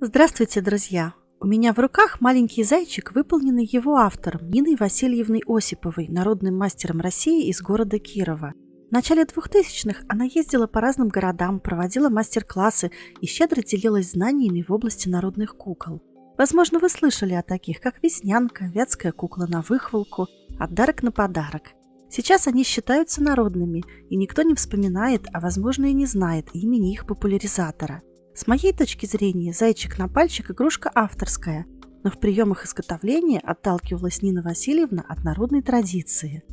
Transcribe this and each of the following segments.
Здравствуйте, друзья! У меня в руках маленький зайчик, выполненный его автором Ниной Васильевной Осиповой, народным мастером России из города Кирова. В начале 2000-х она ездила по разным городам, проводила мастер-классы и щедро делилась знаниями в области народных кукол. Возможно, вы слышали о таких, как Веснянка, Вятская кукла на выхволку, Отдарок на подарок. Сейчас они считаются народными, и никто не вспоминает, а возможно и не знает имени их популяризатора. С моей точки зрения, зайчик на пальчик – игрушка авторская, но в приемах изготовления отталкивалась Нина Васильевна от народной традиции.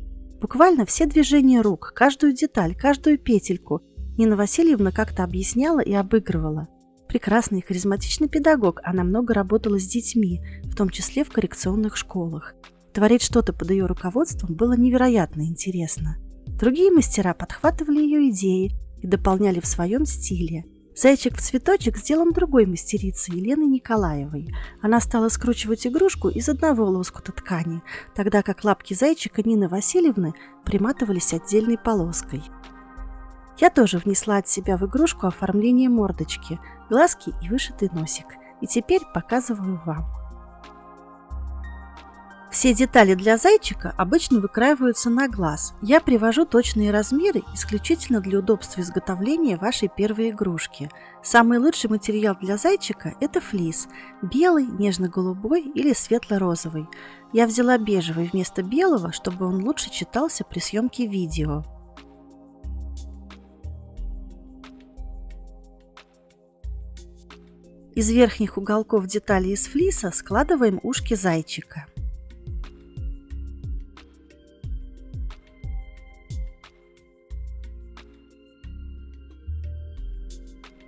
Буквально все движения рук, каждую деталь, каждую петельку Нина Васильевна как-то объясняла и обыгрывала. Прекрасный и харизматичный педагог, она много работала с детьми, в том числе в коррекционных школах. Творить что-то под ее руководством было невероятно интересно. Другие мастера подхватывали ее идеи и дополняли в своем стиле. «Зайчик в цветочек» сделан другой мастерицей Еленой Николаевой. Она стала скручивать игрушку из одного лоскута ткани, тогда как лапки зайчика Нины Васильевны приматывались отдельной полоской. Я тоже внесла от себя в игрушку оформление мордочки, глазки и вышитый носик. И теперь показываю вам. Все детали для зайчика обычно выкраиваются на глаз. Я привожу точные размеры исключительно для удобства изготовления вашей первой игрушки. Самый лучший материал для зайчика – это флис – белый, нежно-голубой или светло-розовый. Я взяла бежевый вместо белого, чтобы он лучше читался при съемке видео. Из верхних уголков деталей из флиса складываем ушки зайчика.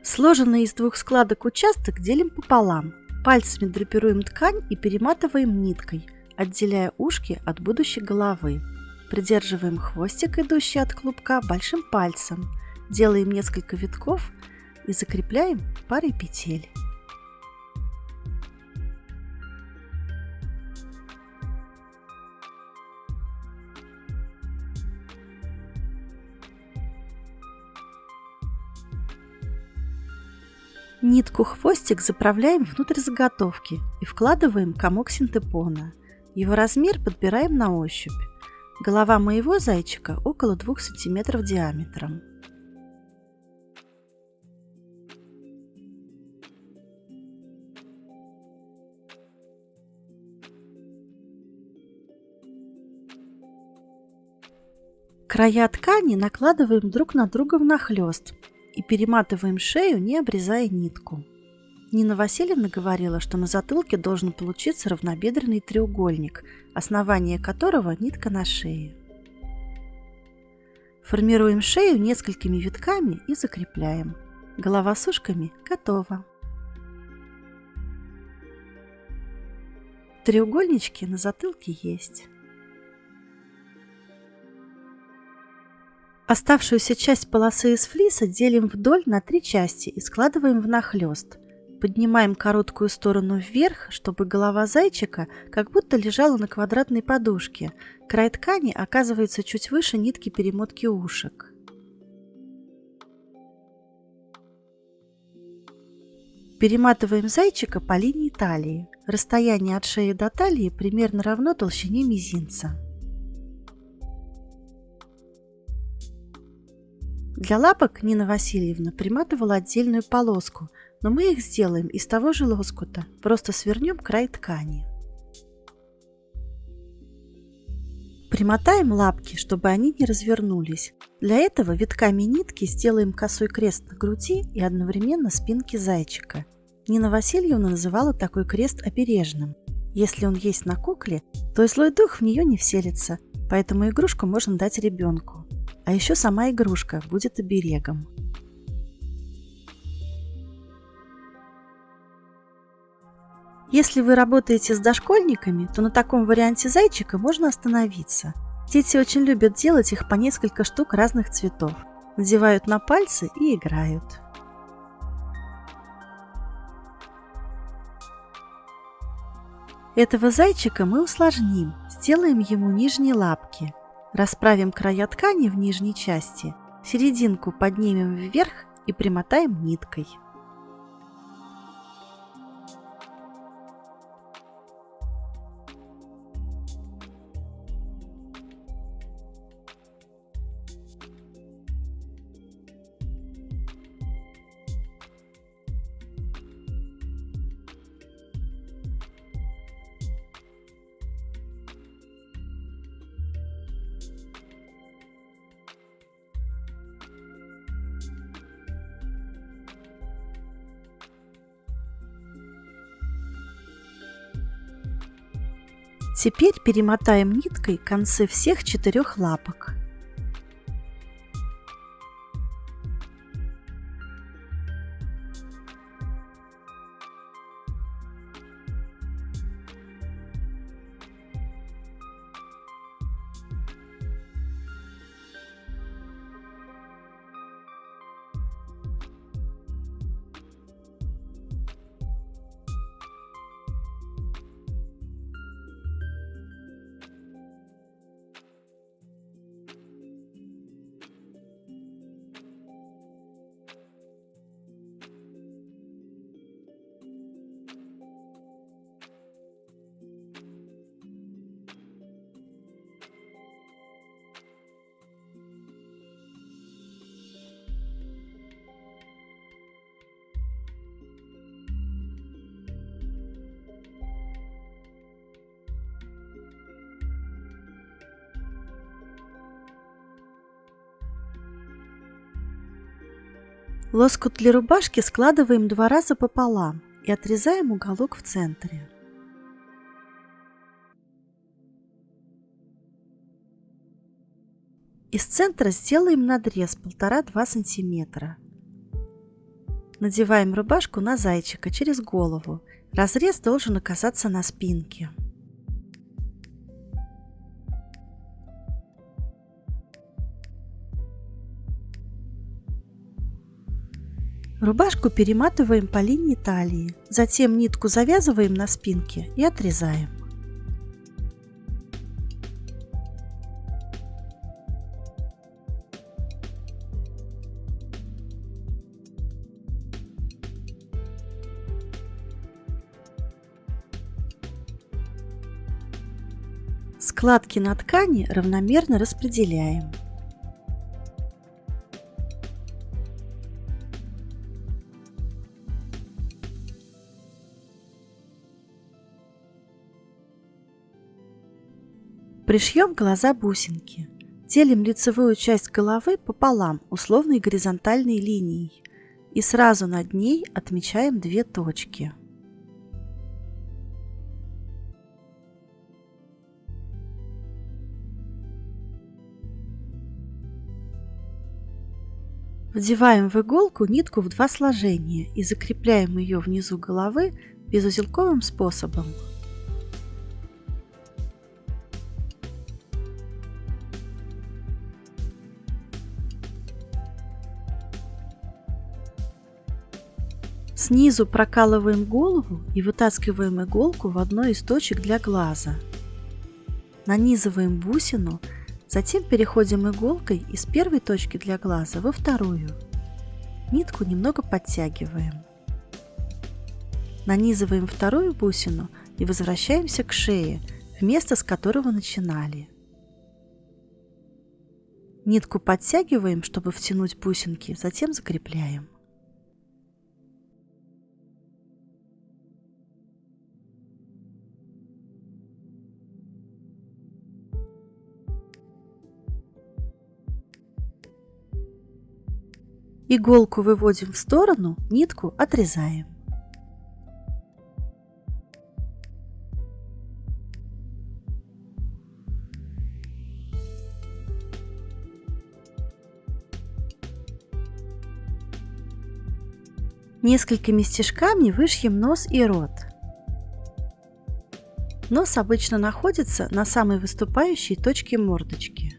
Сложенный из двух складок участок делим пополам. Пальцами драпируем ткань и перематываем ниткой, отделяя ушки от будущей головы. Придерживаем хвостик, идущий от клубка, большим пальцем. Делаем несколько витков и закрепляем парой петель. Нитку-хвостик заправляем внутрь заготовки и вкладываем комок синтепона. Его размер подбираем на ощупь. Голова моего зайчика около 2 см диаметром. Края ткани накладываем друг на друга внахлёст и перематываем шею, не обрезая нитку. Нина Васильевна говорила, что на затылке должен получиться равнобедренный треугольник, основание которого нитка на шее. Формируем шею несколькими витками и закрепляем. Голова с ушками готова. Треугольнички на затылке есть. Оставшуюся часть полосы из флиса делим вдоль на 3 части и складываем внахлёст. Поднимаем короткую сторону вверх, чтобы голова зайчика как будто лежала на квадратной подушке. Край ткани оказывается чуть выше нитки перемотки ушек. Перематываем зайчика по линии талии. Расстояние от шеи до талии примерно равно толщине мизинца. Для лапок Нина Васильевна приматывала отдельную полоску, но мы их сделаем из того же лоскута, просто свернем край ткани. Примотаем лапки, чтобы они не развернулись. Для этого витками нитки сделаем косой крест на груди и одновременно спинке зайчика. Нина Васильевна называла такой крест обережным. Если он есть на кукле, то и злой дух в нее не вселится, поэтому игрушку можно дать ребенку. А еще сама игрушка будет оберегом. Если вы работаете с дошкольниками, то на таком варианте зайчика можно остановиться. Дети очень любят делать их по несколько штук разных цветов. Надевают на пальцы и играют. Этого зайчика мы усложним, сделаем ему нижние лапки. Расправим края ткани в нижней части, серединку поднимем вверх и примотаем ниткой. Теперь перемотаем ниткой концы всех 4 лапок. Лоскут для рубашки складываем 2 раза пополам и отрезаем уголок в центре. Из центра сделаем надрез 1,5–2 см. Надеваем рубашку на зайчика через голову. Разрез должен оказаться на спинке. Рубашку перематываем по линии талии, затем нитку завязываем на спинке и отрезаем. Складки на ткани равномерно распределяем. Пришьем глаза-бусинки. Делим лицевую часть головы пополам условной горизонтальной линией и сразу над ней отмечаем 2 точки. Вдеваем в иголку нитку в 2 сложения и закрепляем ее внизу головы безузелковым способом. Снизу прокалываем голову и вытаскиваем иголку в одной из точек для глаза. Нанизываем бусину, затем переходим иголкой из первой точки для глаза во вторую. Нитку немного подтягиваем. Нанизываем вторую бусину и возвращаемся к шее, в место, с которого начинали. Нитку подтягиваем, чтобы втянуть бусинки, затем закрепляем. Иголку выводим в сторону, нитку отрезаем. Несколькими стежками вышьем нос и рот. Нос обычно находится на самой выступающей точке мордочки.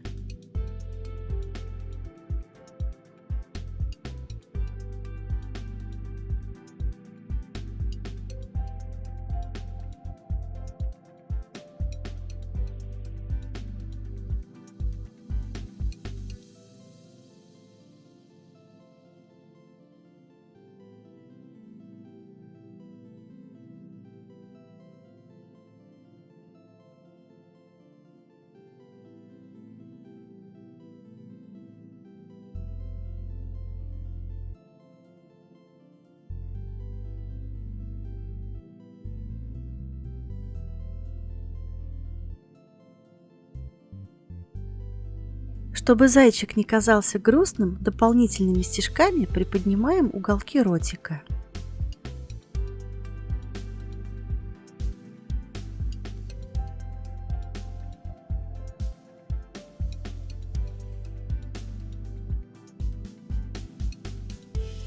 Чтобы зайчик не казался грустным, дополнительными стежками приподнимаем уголки ротика.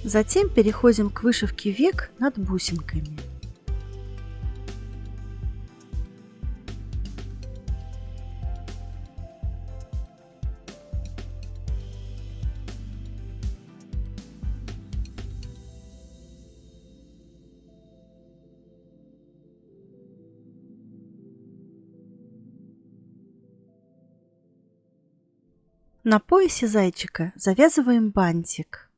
Затем переходим к вышивке век над бусинками. На поясе зайчика завязываем бантик.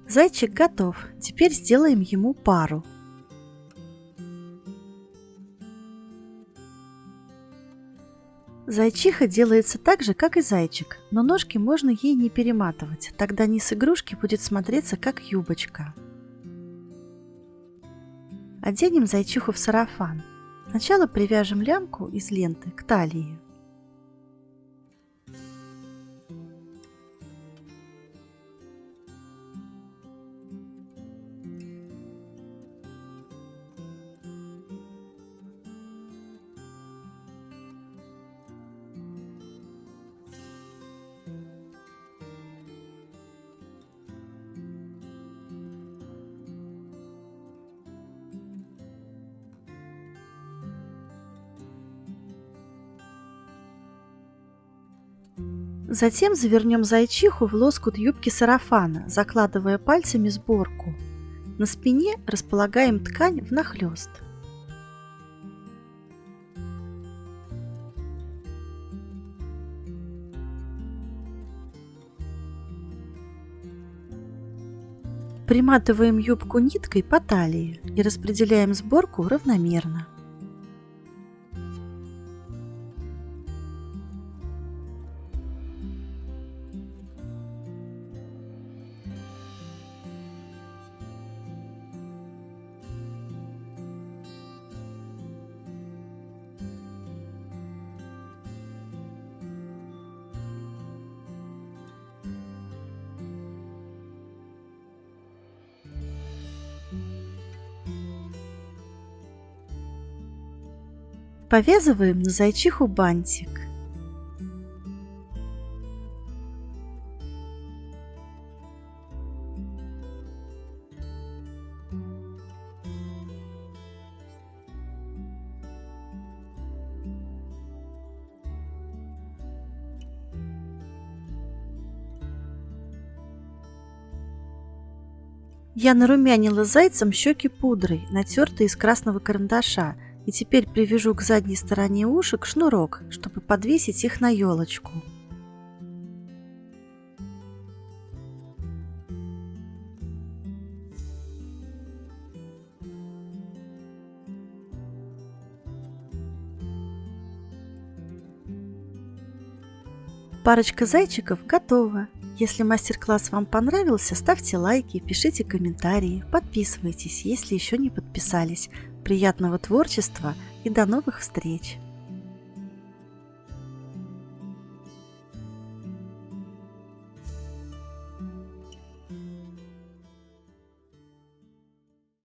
Зайчик готов. Теперь сделаем ему пару. Зайчиха делается так же, как и зайчик, но ножки можно ей не перематывать, тогда низ игрушки будет смотреться как юбочка. Оденем зайчиху в сарафан. Сначала привяжем лямку из ленты к талии. Затем завернем зайчиху в лоскут юбки сарафана, закладывая пальцами сборку. На спине располагаем ткань внахлёст. Приматываем юбку ниткой по талии и распределяем сборку равномерно. Повязываем на зайчиху бантик. Я нарумянила зайцам щеки пудрой, натертой из красного карандаша, и теперь привяжу к задней стороне ушек шнурок, чтобы подвесить их на елочку. Парочка зайчиков готова. Если мастер-класс вам понравился, ставьте лайки, пишите комментарии, подписывайтесь, если еще не подписались. Приятного творчества и до новых встреч!